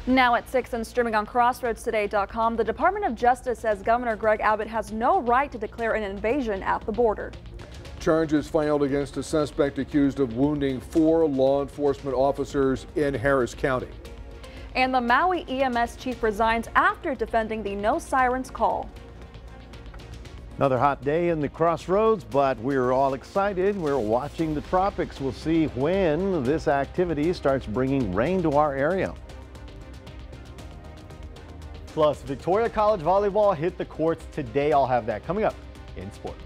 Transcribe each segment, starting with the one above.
Now at 6 and streaming on CrossRoadsToday.com, the Department of Justice says Governor Greg Abbott has no right to declare an invasion at the border. Charges filed against a suspect accused of wounding 4 law enforcement officers in Harris County. And the Maui EMS chief resigns after defending the no sirens call. Another hot day in the Crossroads, but we're all excited. We're watching the tropics. We'll see when this activity starts bringing rain to our area. Plus, Victoria College volleyball hit the courts today. I'll have that coming up in sports.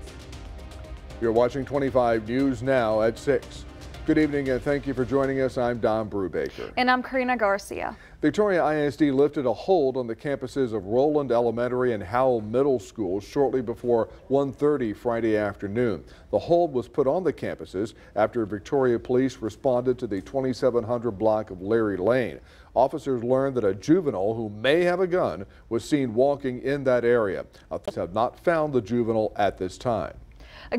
You're watching 25 News Now at 6. Good evening and thank you for joining us. I'm Don Brubaker. And I'm Karina Garcia. Victoria ISD lifted a hold on the campuses of Roland Elementary and Howell Middle School shortly before 1:30 Friday afternoon. The hold was put on the campuses after Victoria police responded to the 2700 block of Leary Lane. Officers learned that a juvenile who may have a gun was seen walking in that area. Authorities have not found the juvenile at this time.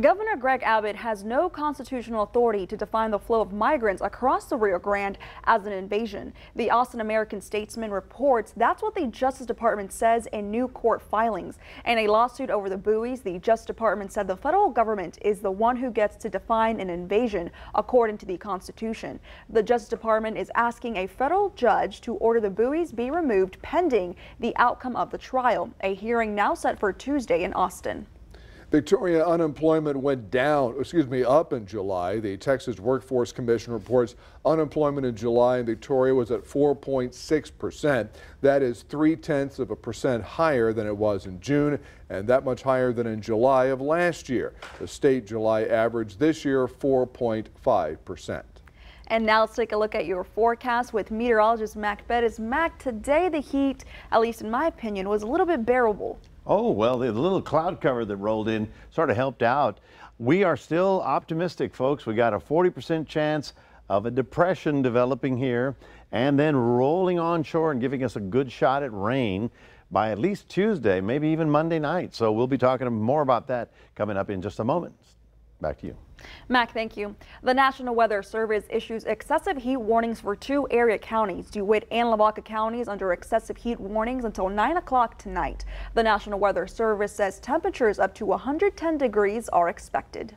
Governor Greg Abbott has no constitutional authority to define the flow of migrants across the Rio Grande as an invasion. The Austin American-Statesman reports that's what the Justice Department says in new court filings. In a lawsuit over the buoys, the Justice Department said the federal government is the one who gets to define an invasion according to the Constitution. The Justice Department is asking a federal judge to order the buoys be removed pending the outcome of the trial. A hearing now set for Tuesday in Austin. Victoria unemployment went up in July. The Texas Workforce Commission reports unemployment in July in Victoria was at 4.6%. That is 0.3% higher than it was in June and that much higher than in July of last year. The state July average this year 4.5%. And now let's take a look at your forecast with meteorologist Mac Bettis. Mac, today the heat, at least in my opinion, was a little bit bearable. Oh, well, the little cloud cover that rolled in sort of helped out. We are still optimistic, folks. We got a 40% chance of a depression developing here and then rolling onshore and giving us a good shot at rain by at least Tuesday, maybe even Monday night. So we'll be talking more about that coming up in just a moment. Back to you. Mac, thank you. The National Weather Service issues excessive heat warnings for 2 area counties. DeWitt and Lavaca counties under excessive heat warnings until 9 o'clock tonight. The National Weather Service says temperatures up to 110 degrees are expected.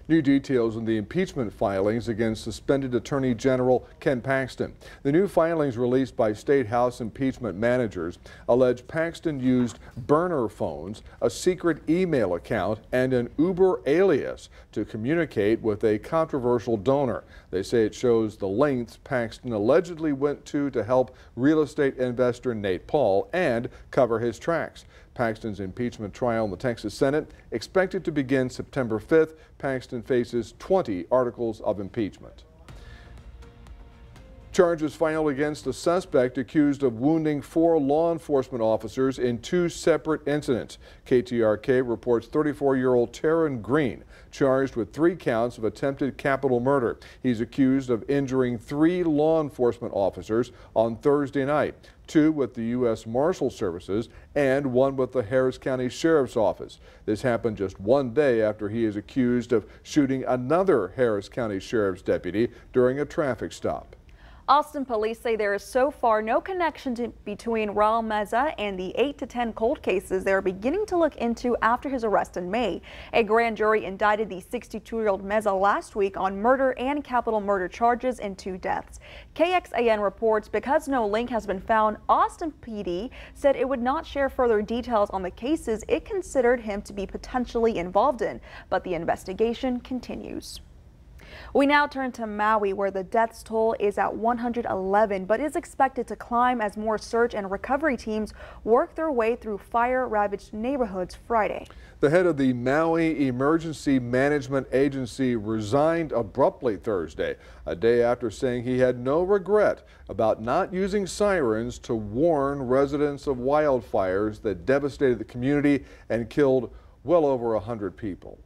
New details in the impeachment filings against suspended Attorney General Ken Paxton. The new filings released by State House impeachment managers allege Paxton used burner phones, a secret email account, and an Uber alias to communicate with a controversial donor. They say it shows the lengths Paxton allegedly went to help real estate investor Nate Paul and cover his tracks. Paxton's impeachment trial in the Texas Senate expected to begin September 5th. Paxton faces 20 articles of impeachment. Charges filed against a suspect accused of wounding 4 law enforcement officers in 2 separate incidents. KTRK reports 34-year-old Taryn Green charged with 3 counts of attempted capital murder. He's accused of injuring 3 law enforcement officers on Thursday night, 2 with the U.S. Marshal Services and 1 with the Harris County Sheriff's Office. This happened just 1 day after he is accused of shooting another Harris County Sheriff's deputy during a traffic stop. Austin police say there is so far no connection between Raul Meza and the 8 to 10 cold cases they are beginning to look into after his arrest in May. A grand jury indicted the 62-year-old Meza last week on murder and capital murder charges in 2 deaths. KXAN reports because no link has been found, Austin PD said it would not share further details on the cases it considered him to be potentially involved in, but the investigation continues. We now turn to Maui, where the deaths toll is at 111, but is expected to climb as more search and recovery teams work their way through fire-ravaged neighborhoods Friday. The head of the Maui Emergency Management Agency resigned abruptly Thursday, a day after saying he had no regret about not using sirens to warn residents of wildfires that devastated the community and killed well over 100 people.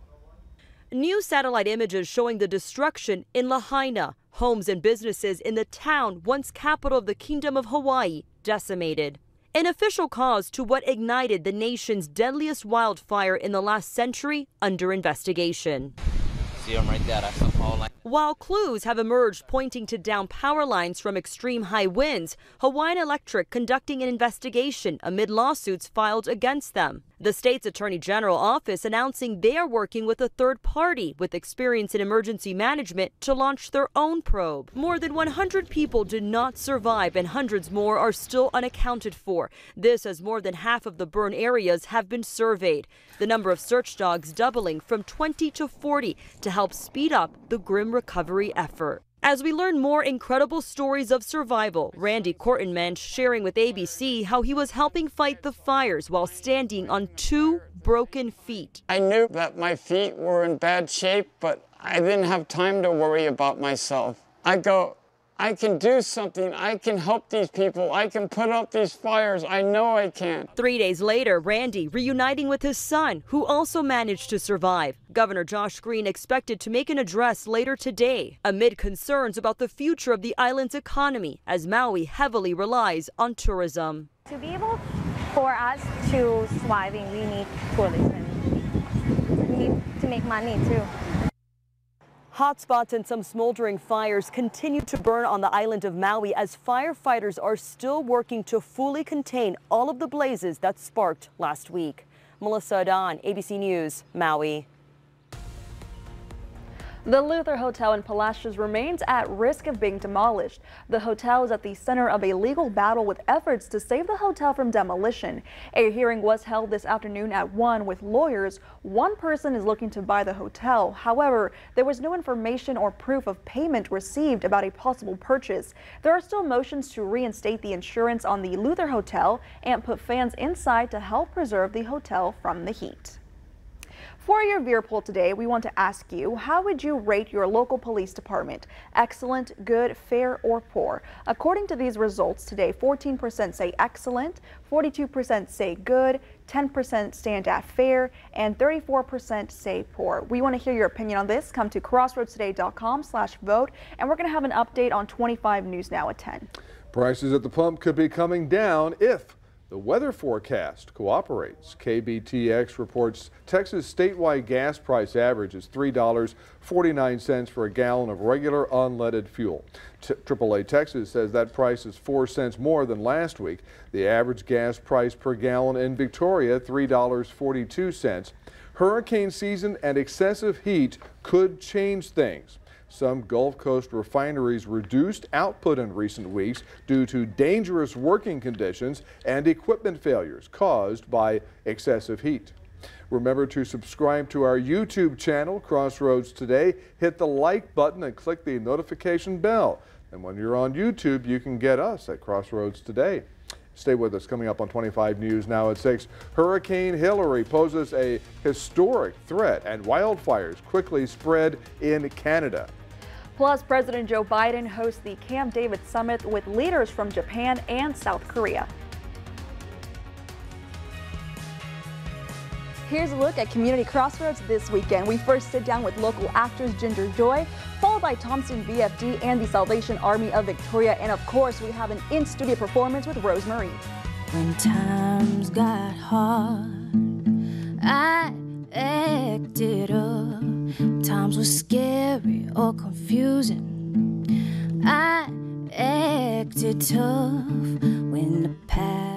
New satellite images showing the destruction in Lahaina, homes and businesses in the town once capital of the Kingdom of Hawaii, decimated. An official cause to what ignited the nation's deadliest wildfire in the last century under investigation. See them right there, that's the While clues have emerged pointing to downed power lines from extreme high winds, Hawaiian Electric conducting an investigation amid lawsuits filed against them. The state's Attorney General office announcing they are working with a third party with experience in emergency management to launch their own probe. More than 100 people did not survive and hundreds more are still unaccounted for. This as more than half of the burn areas have been surveyed. The number of search dogs doubling from 20 to 40 to help speed up the grim recovery effort. As we learn more incredible stories of survival, Randy Kortenmensch sharing with ABC how he was helping fight the fires while standing on 2 broken feet. I knew that my feet were in bad shape, but I didn't have time to worry about myself. I go, I can do something. I can help these people. I can put out these fires. I know I can. 3 days later, Randy reuniting with his son, who also managed to survive. Governor Josh Green expected to make an address later today, amid concerns about the future of the island's economy, as Maui heavily relies on tourism. To be able for us to surviving, we need tourism. We need to make money too. Hotspots and some smoldering fires continue to burn on the island of Maui as firefighters are still working to fully contain all of the blazes that sparked last week. Melissa Adan, ABC News, Maui. The Luther Hotel in Palacios remains at risk of being demolished. The hotel is at the center of a legal battle with efforts to save the hotel from demolition. A hearing was held this afternoon at 1 with lawyers. One person is looking to buy the hotel. However, there was no information or proof of payment received about a possible purchase. There are still motions to reinstate the insurance on the Luther Hotel and put fans inside to help preserve the hotel from the heat. For your Veer poll today, we want to ask you, how would you rate your local police department? Excellent, good, fair, or poor? According to these results today, 14% say excellent, 42% say good, 10% stand at fair, and 34% say poor. We want to hear your opinion on this. Come to crossroadstoday.com/vote, and we're going to have an update on 25 News Now at 10. Prices at the pump could be coming down if the weather forecast cooperates. KBTX reports Texas statewide gas price average is $3.49 for a gallon of regular unleaded fuel. AAA Texas says that price is 4 cents more than last week. The average gas price per gallon in Victoria, $3.42. Hurricane season and excessive heat could change things. Some Gulf Coast refineries reduced output in recent weeks due to dangerous working conditions and equipment failures caused by excessive heat. Remember to subscribe to our YouTube channel, Crossroads Today. Hit the like button and click the notification bell. And when you're on YouTube, you can get us at Crossroads Today. Stay with us. Coming up on 25 News Now at 6. Hurricane Hillary poses a historic threat and wildfires quickly spread in Canada. Plus, President Joe Biden hosts the Camp David Summit with leaders from Japan and South Korea. Here's a look at Community Crossroads this weekend. We first sit down with local actors Ginger Joy, followed by Thompson VFD and the Salvation Army of Victoria. And of course, we have an in-studio performance with Rosemary. When times got hard, I acted up. Times were scary or confusing. I acted tough when the path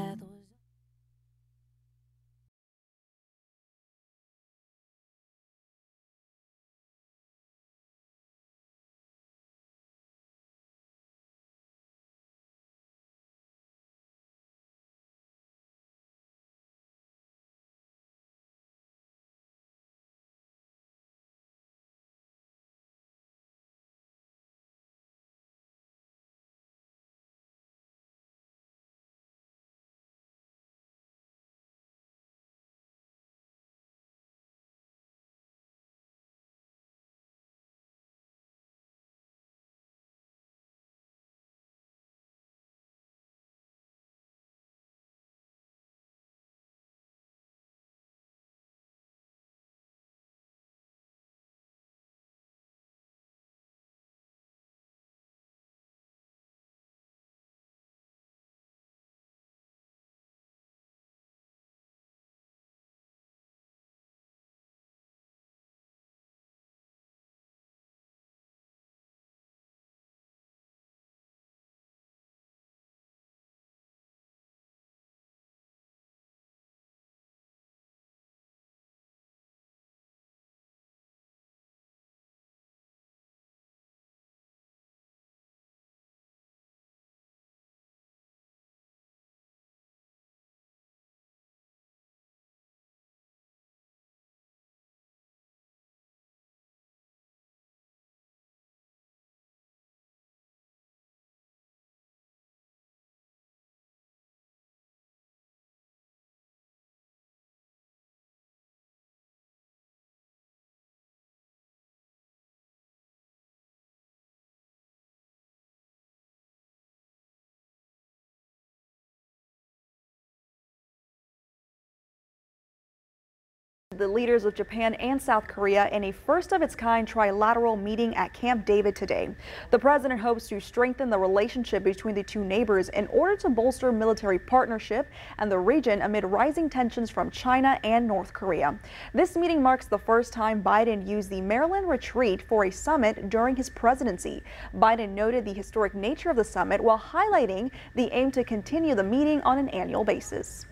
The leaders of Japan and South Korea in a first-of-its-kind trilateral meeting at Camp David today. The president hopes to strengthen the relationship between the two neighbors in order to bolster military partnership and the region amid rising tensions from China and North Korea. This meeting marks the first time Biden used the Maryland retreat for a summit during his presidency. Biden noted the historic nature of the summit while highlighting the aim to continue the meeting on an annual basis.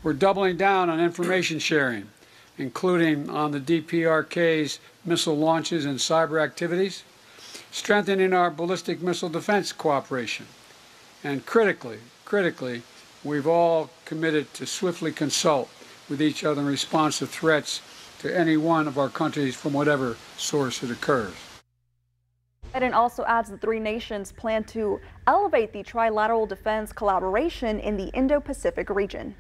We're doubling down on information sharing, including on the DPRK's missile launches and cyber activities, strengthening our ballistic missile defense cooperation, and critically, we've all committed to swiftly consult with each other in response to threats to any one of our countries from whatever source it occurs. Biden also adds the three nations plan to elevate the trilateral defense collaboration in the Indo-Pacific region.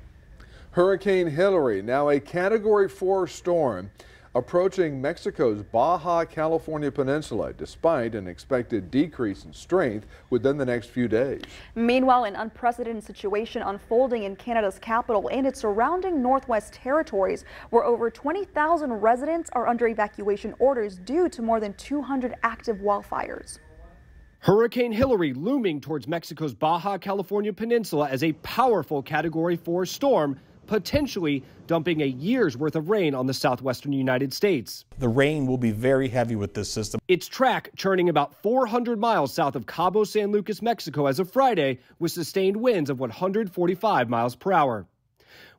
Hurricane Hillary, now a Category 4 storm, approaching Mexico's Baja California Peninsula despite an expected decrease in strength within the next few days. Meanwhile, an unprecedented situation unfolding in Canada's capital and its surrounding Northwest Territories, where over 20,000 residents are under evacuation orders due to more than 200 active wildfires. Hurricane Hillary looming towards Mexico's Baja California Peninsula as a powerful Category 4 storm, potentially dumping a year's worth of rain on the southwestern United States. The rain will be very heavy with this system. Its track churning about 400 miles south of Cabo San Lucas, Mexico as of Friday, with sustained winds of 145 miles per hour.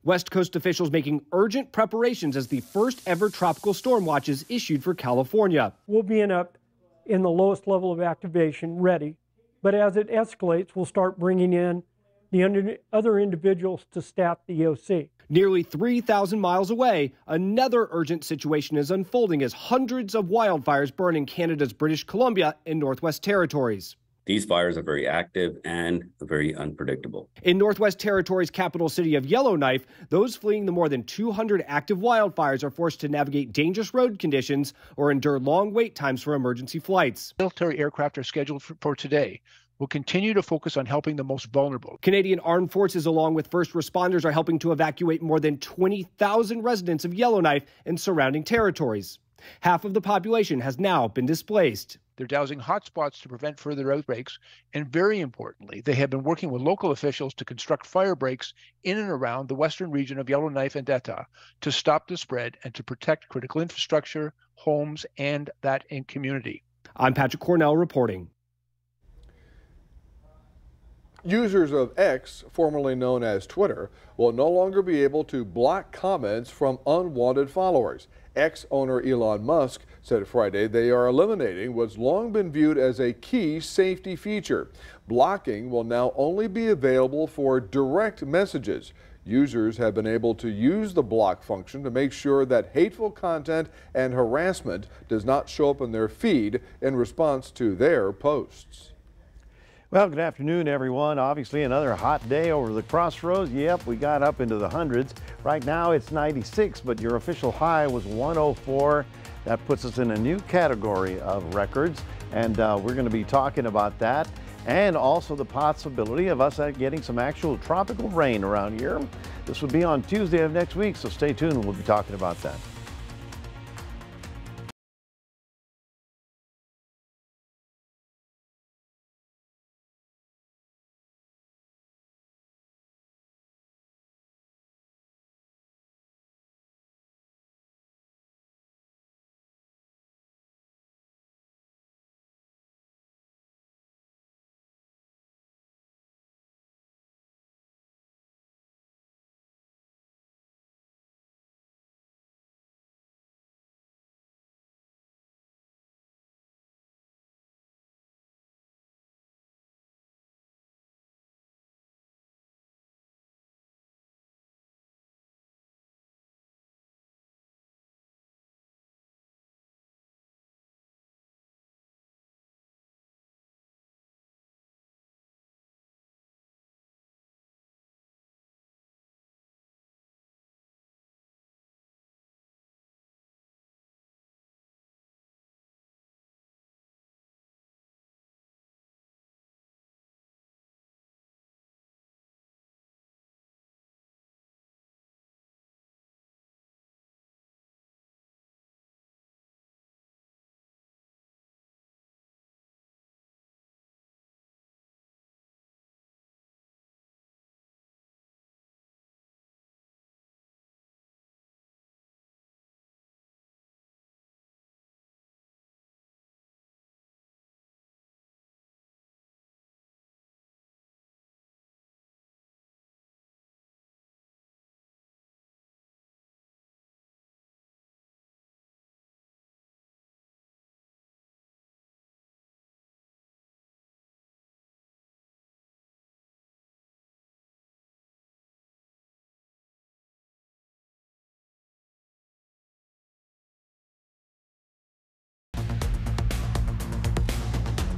West Coast officials making urgent preparations as the first ever tropical storm watch is issued for California. We'll be in the lowest level of activation, ready. But as it escalates, we'll start bringing in the other individuals to staff the EOC. Nearly 3,000 miles away, another urgent situation is unfolding as hundreds of wildfires burn in Canada's British Columbia and Northwest Territories. These fires are very active and very unpredictable. In Northwest Territories' capital city of Yellowknife, those fleeing the more than 200 active wildfires are forced to navigate dangerous road conditions or endure long wait times for emergency flights. Military aircraft are scheduled for today. We'll continue to focus on helping the most vulnerable. Canadian Armed Forces, along with first responders, are helping to evacuate more than 20,000 residents of Yellowknife and surrounding territories. Half of the population has now been displaced. They're dousing hotspots to prevent further outbreaks, and very importantly, they have been working with local officials to construct fire breaks in and around the western region of Yellowknife and Etah to stop the spread and to protect critical infrastructure, homes, and that in community. I'm Patrick Cornell reporting. Users of X, formerly known as Twitter, will no longer be able to block comments from unwanted followers. X owner Elon Musk said Friday they are eliminating what's long been viewed as a key safety feature. Blocking will now only be available for direct messages. Users have been able to use the block function to make sure that hateful content and harassment does not show up in their feed in response to their posts. Well, good afternoon, everyone. Obviously, another hot day over the Crossroads. Yep, we got up into the hundreds. Right now, it's 96, but your official high was 104. That puts us in a new category of records, and we're going to be talking about that and also the possibility of us getting some actual tropical rain around here. This will be on Tuesday of next week, so stay tuned. We'll be talking about that.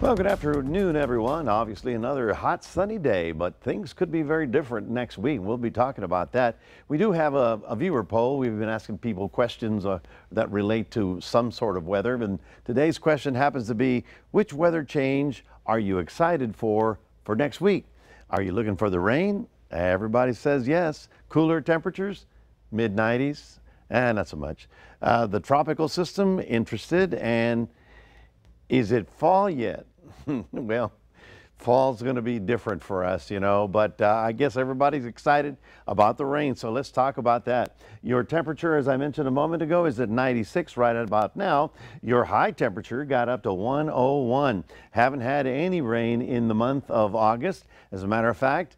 Well, good afternoon, everyone. Obviously, another hot, sunny day, but things could be very different next week. We'll be talking about that. We do have a viewer poll. We've been asking people questions that relate to some sort of weather. And today's question happens to be, which weather change are you excited for next week? Are you looking for the rain? Everybody says yes. Cooler temperatures, mid-90s, and not so much. The tropical system, interested, and is it fall yet? Well, fall's going to be different for us, you know, but I guess everybody's excited about the rain, so let's talk about that. Your temperature, as I mentioned a moment ago, is at 96 right about now. Your high temperature got up to 101. Haven't had any rain in the month of August. As a matter of fact,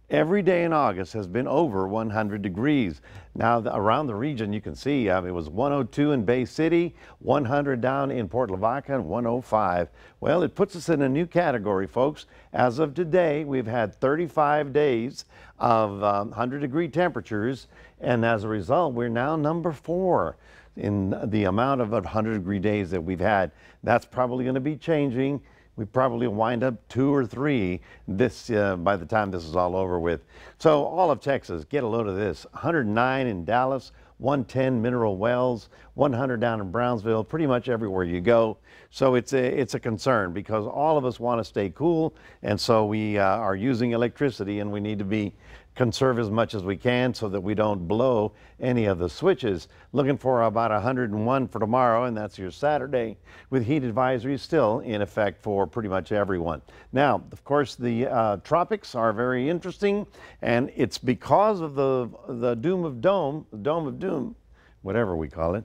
every day in August has been over 100 degrees. Now, around the region, you can see it was 102 in Bay City, 100 down in Port Lavaca, and 105. Well, it puts us in a new category, folks. As of today, we've had 35 days of 100-degree temperatures, and as a result, we're now number 4 in the amount of 100-degree days that we've had. That's probably going to be changing. We probably wind up 2 or 3 this by the time this is all over with. So all of Texas, get a load of this. 109 in Dallas, 110 Mineral Wells, 100 down in Brownsville, pretty much everywhere you go. So it's a concern because all of us want to stay cool, and so we are using electricity, and we need to conserve as much as we can so that we don't blow any of the switches. Looking for about 101 for tomorrow, and that's your Saturday, with heat advisories still in effect for pretty much everyone. Now, of course, the tropics are very interesting, and it's because of the Dome of Doom, whatever we call it,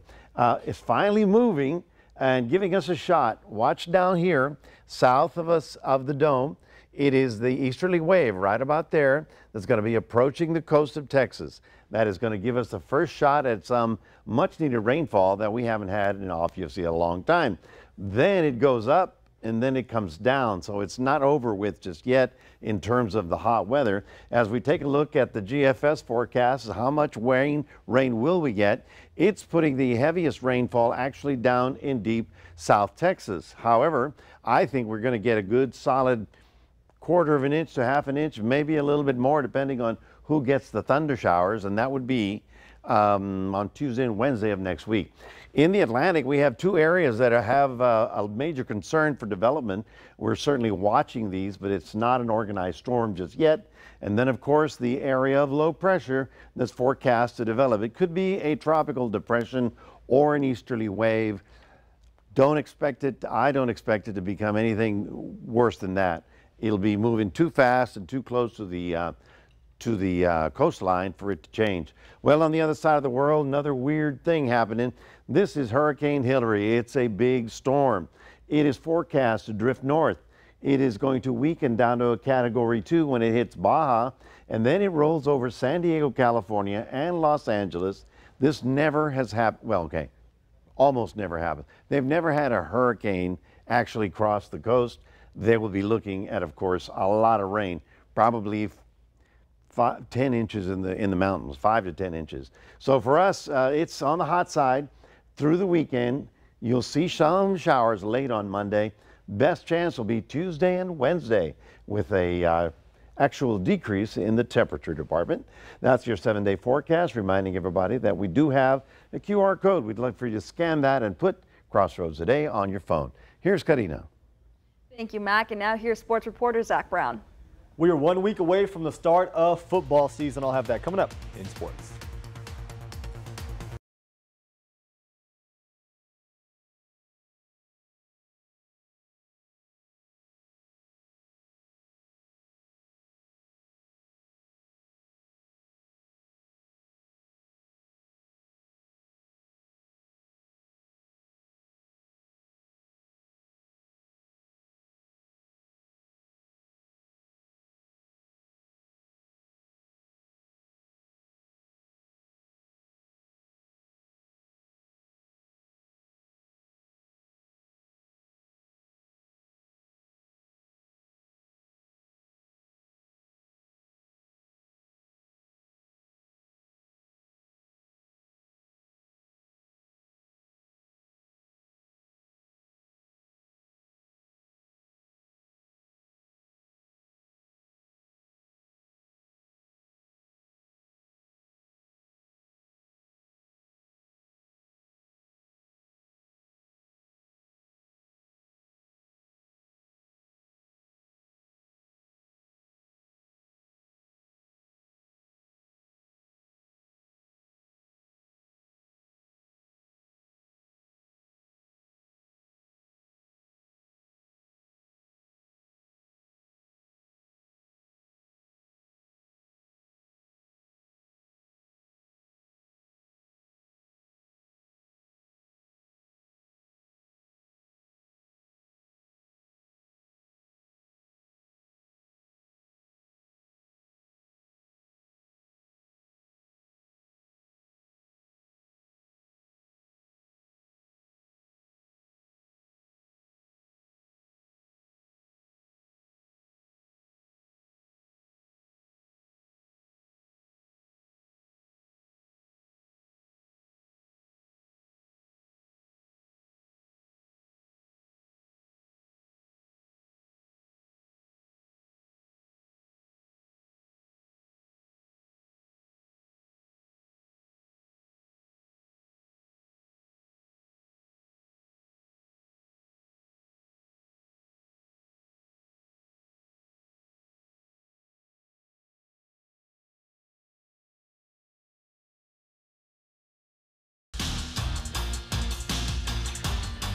is finally moving and giving us a shot. Watch down here, south of us of the dome. It is the easterly wave right about there that's going to be approaching the coast of Texas. That is going to give us the first shot at some much needed rainfall that we haven't had in obviously a long time. Then it goes up and then it comes down. So it's not over with just yet in terms of the hot weather. As we take a look at the GFS forecast, how much rain will we get? It's putting the heaviest rainfall actually down in deep South Texas. However, I think we're going to get a good solid 1/4 of an inch to 1/2 an inch, maybe a little bit more depending on who gets the thunder showers, and that would be on Tuesday and Wednesday of next week. In the Atlantic, we have 2 areas that have a major concern for development. We're certainly watching these, but it's not an organized storm just yet. And then, of course, the area of low pressure that's forecast to develop. It could be a tropical depression or an easterly wave. Don't expect it, I don't expect it to become anything worse than that. It'll be moving too fast and too close to the coastline for it to change. Well, on the other side of the world, another weird thing happening. This is Hurricane Hillary. It's a big storm. It is forecast to drift north. It is going to weaken down to a Category 2 when it hits Baja, and then it rolls over San Diego, California, and Los Angeles. This never has happened. Well, okay, almost never happened. They've never had a hurricane actually cross the coast. They will be looking at, of course, a lot of rain, probably 10 inches in the mountains, 5 to 10 inches. So for us, it's on the hot side through the weekend. You'll see some showers late on Monday. Best chance will be Tuesday and Wednesday with a actual decrease in the temperature department. That's your 7-day forecast, reminding everybody that we do have a QR code. We'd like for you to scan that and put Crossroads Today on your phone. Here's Karina. Thank you, Mac. And now here's sports reporter Zach Brown. We are 1 week away from the start of football season. I'll have that coming up in sports.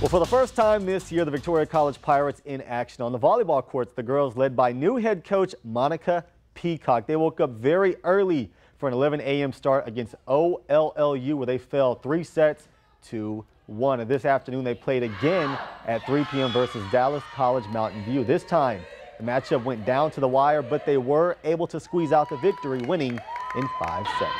Well, for the first time this year, the Victoria College Pirates in action on the volleyball courts. The girls led by new head coach Monica Peacock. They woke up very early for an 11 a.m. start against OLLU, where they fell 3 sets to 1. And this afternoon, they played again at 3 p.m. versus Dallas College Mountain View. This time, the matchup went down to the wire, but they were able to squeeze out the victory, winning in 5 sets.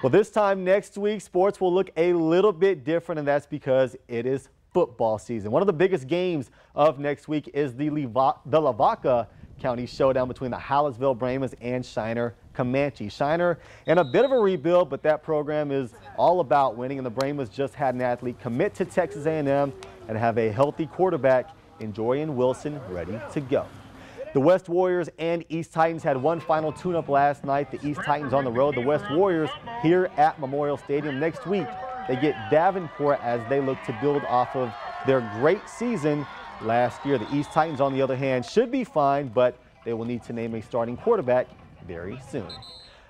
Well, this time next week, sports will look a little bit different, and that's because it is football season. One of the biggest games of next week is the Lavaca County showdown between the Hallettsville Brahmas and Shiner Comanche. Shiner in a bit of a rebuild, but that program is all about winning, and the Brahmas just had an athlete commit to Texas A&M and have a healthy quarterback in Jorian Wilson ready to go. The West Warriors and East Titans had one final tune-up last night. The East Titans on the road, the West Warriors here at Memorial Stadium. Next week, they get Davenport as they look to build off of their great season last year. The East Titans, on the other hand, should be fine, but they will need to name a starting quarterback very soon.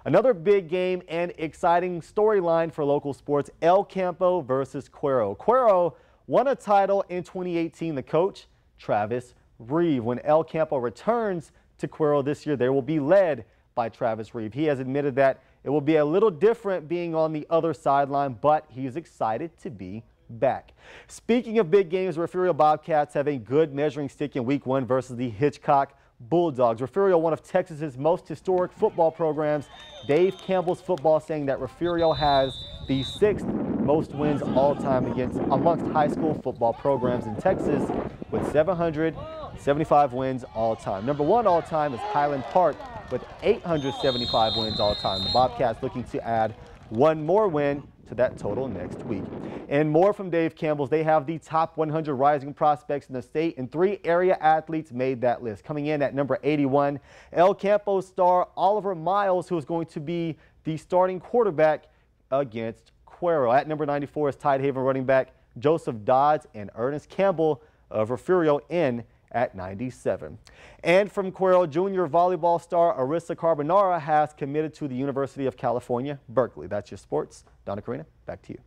Another big game and exciting storyline for local sports, El Campo versus Cuero. Cuero won a title in 2018. The coach, Travis Reeve. When El Campo returns to Cuero this year, they will be led by Travis Reeve. He has admitted that it will be a little different being on the other sideline, but he's excited to be back. Speaking of big games, Refugio Bobcats have a good measuring stick in week 1 versus the Hitchcock Bulldogs. Refugio, one of Texas's most historic football programs. Dave Campbell's football saying that Refugio has the 6th most wins all time amongst high school football programs in Texas with 775 wins all time. Number 1 all time is Highland Park with 875 wins all time. The Bobcats looking to add 1 more win to that total next week. And more from Dave Campbell's. They have the top 100 rising prospects in the state, and 3 area athletes made that list. Coming in at number 81, El Campo star Oliver Miles, who is going to be the starting quarterback against Cuero. At number 94 is Tidehaven running back Joseph Dodds, and Ernest Campbell of Refugio in at 97. And from Cuero, junior volleyball star Arissa Carbonara has committed to the University of California, Berkeley. That's your sports. Donna Karina, back to you.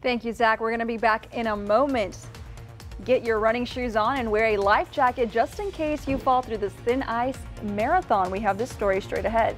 Thank you, Zach. We're going to be back in a moment. Get your running shoes on and wear a life jacket just in case you fall through this thin ice marathon. We have this story straight ahead.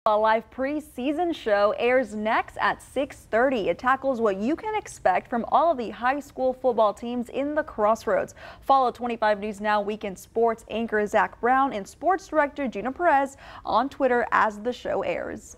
A live preseason show airs next at 6:30. It tackles what you can expect from all of the high school football teams in the Crossroads. Follow 25 News Now Weekend Sports anchor Zach Brown and sports director Gina Perez on Twitter as the show airs.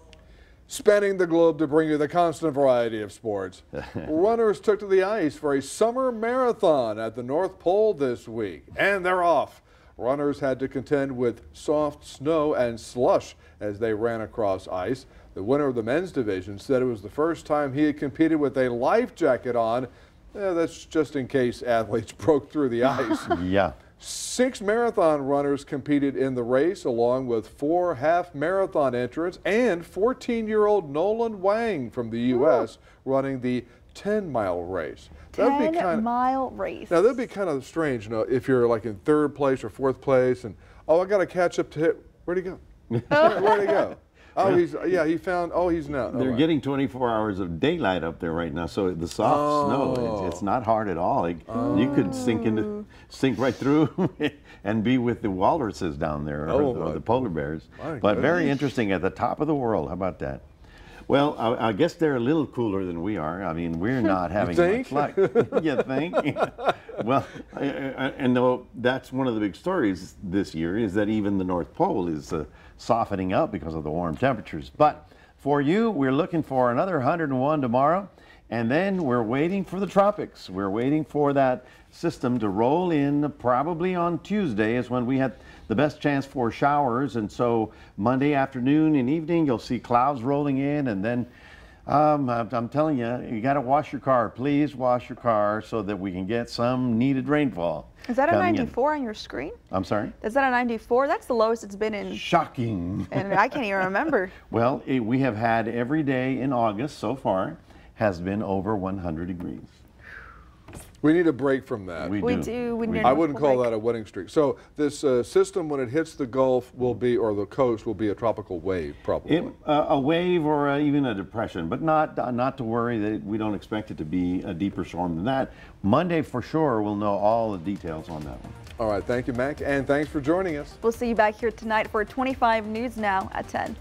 Spanning the globe to bring you the constant variety of sports. Runners took to the ice for a summer marathon at the North Pole this week, and they're off. Runners had to contend with soft snow and slush as they ran across ice. The winner of the men's division said it was the first time he had competed with a life jacket on. That's just in case athletes broke through the ice. Yeah. 6 marathon runners competed in the race, along with 4 half-marathon entrants and 14-year-old Nolan Wang from the U.S. running the 10-mile race. 10-mile race. Now, that'd be kind of strange, you know, if you're like in 3rd place or 4th place and, oh, I got to catch up to him. Where'd he go? Where'd he go? Oh, he's now. They're getting 24 hours of daylight up there right now, so the soft snow, it's not hard at all. You could sink right through and be with the walruses down there, or the polar bears. But very interesting, at the top of the world. How about that? Well, I guess they're a little cooler than we are. I mean, we're not having much luck. You think? Well, and though that's one of the big stories this year, is that even the North Pole is softening up because of the warm temperatures. But for you, we're looking for another 101 tomorrow, and then we're waiting for the tropics. We're waiting for that system to roll in. Probably on Tuesday is when we had the best chance for showers, and so Monday afternoon and evening you'll see clouds rolling in, and then I'm telling you, you got to wash your car. Please wash your car so that we can get some needed rainfall. Is that a 94 on your screen? I'm sorry? Is that a 94? That's the lowest it's been in. Shocking. And I can't even remember. Well, we have had every day in August so far has been over 100 degrees. We need a break from that. We do. I wouldn't call that a winning streak. So this system, when it hits the Gulf, will be, or the coast, will be a tropical wave, probably. A wave or even a depression, but not to worry that we don't expect it to be a deeper storm than that. Monday for sure, we'll know all the details on that one. All right, thank you, Mac, and thanks for joining us. We'll see you back here tonight for 25 News Now at 10.